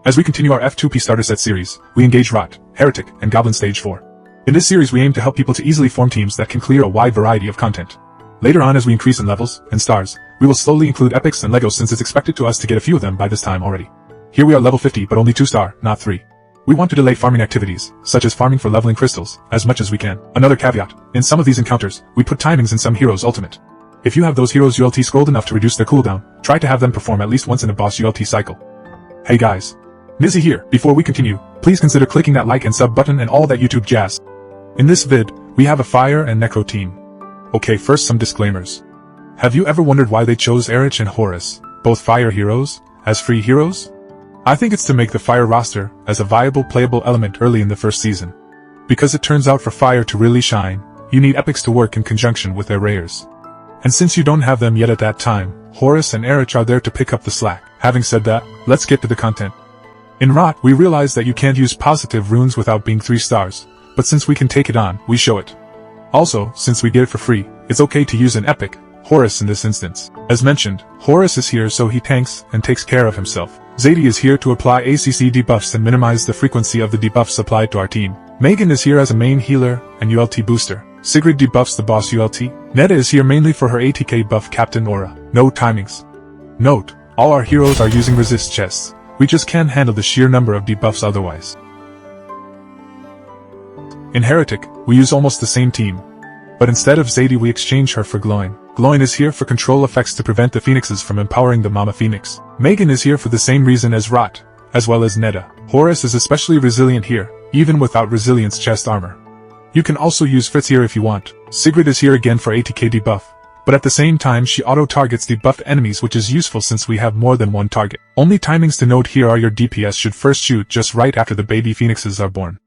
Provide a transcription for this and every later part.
As we continue our F2P starter set series, we engage Rot, Heretic, and Goblin Stage 4. In this series we aim to help people to easily form teams that can clear a wide variety of content. Later on, as we increase in levels and stars, we will slowly include epics and Legos, since it's expected to us to get a few of them by this time already. Here we are level 50 but only 2-star, not 3. We want to delay farming activities, such as farming for leveling crystals, as much as we can. Another caveat, in some of these encounters, we put timings in some heroes' ultimate. If you have those heroes' ULT scrolled enough to reduce their cooldown, try to have them perform at least once in a boss ULT cycle. Hey guys. Nizzy here. Before we continue, please consider clicking that like and sub button and all that YouTube jazz. In this vid, we have a FireandNecro team. Okay, first some disclaimers. Have you ever wondered why they chose Erich and Horus, both fire heroes, as free heroes? I think it's to make the fire roster as a viable playable element early in the first season. Because it turns out for fire to really shine, you need epics to work in conjunction with their rares. And since you don't have them yet at that time, Horus and Erich are there to pick up the slack. Having said that, let's get to the content. In Rot, we realize that you can't use positive runes without being 3 stars, but since we can take it on, we show it. Also, since we get it for free, it's okay to use an epic, Horus in this instance. As mentioned, Horus is here so he tanks and takes care of himself. Zadie is here to apply ACC debuffs and minimize the frequency of the debuffs applied to our team. Megan is here as a main healer and ULT booster. Sigrid debuffs the boss ULT. Netta is here mainly for her ATK buff Captain Aura. No timings. Note, all our heroes are using resist chests. We just can't handle the sheer number of debuffs otherwise. In Heretic, we use almost the same team. But instead of Zadie we exchange her for Gloin. Gloin is here for control effects to prevent the phoenixes from empowering the Mama Phoenix. Megan is here for the same reason as Rot, as well as Netta. Horus is especially resilient here, even without resilience chest armor. You can also use Fritz here if you want. Sigrid is here again for ATK debuff, but at the same time she auto-targets debuffed enemies, which is useful since we have more than one target. Only timings to note here are your DPS should first shoot just right after the baby phoenixes are born.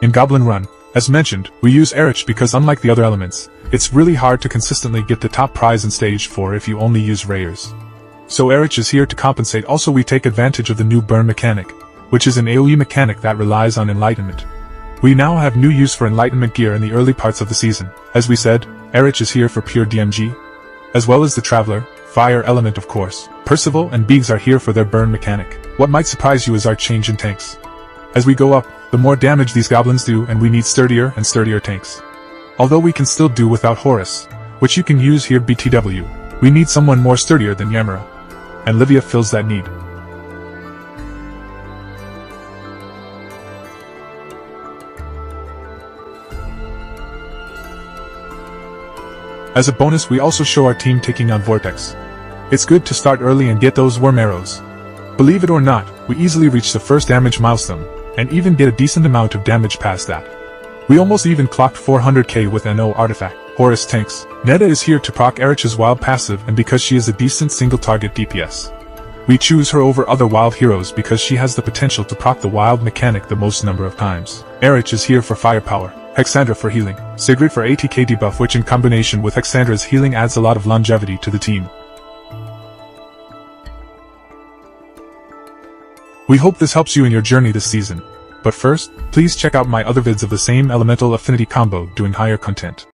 In Goblin Run, as mentioned, we use Erich because unlike the other elements, it's really hard to consistently get the top prize in stage 4 if you only use rares. So Erich is here to compensate. Also we take advantage of the new burn mechanic, which is an AoE mechanic that relies on enlightenment. We now have new use for enlightenment gear in the early parts of the season. As we said, Erich is here for pure DMG, as well as the Traveler, fire element of course. Percival and Biggs are here for their burn mechanic. What might surprise you is our change in tanks. As we go up, the more damage these goblins do, and we need sturdier and sturdier tanks. Although we can still do without Horus, which you can use here BTW, we need someone more sturdier than Yamara. And Livia fills that need. As a bonus, we also show our team taking on Vortex. It's good to start early and get those worm arrows. Believe it or not, we easily reach the first damage milestone, and even get a decent amount of damage past that. We almost even clocked 400k with NO artifact. Horus tanks. Netta is here to proc Erich's wild passive, and because she is a decent single target DPS. We choose her over other wild heroes because she has the potential to proc the wild mechanic the most number of times. Erich is here for firepower. Hexandra for healing. Sigrid for ATK debuff, which in combination with Hexandra's healing adds a lot of longevity to the team. We hope this helps you in your journey this season. But first, please check out my other vids of the same elemental affinity combo doing higher content.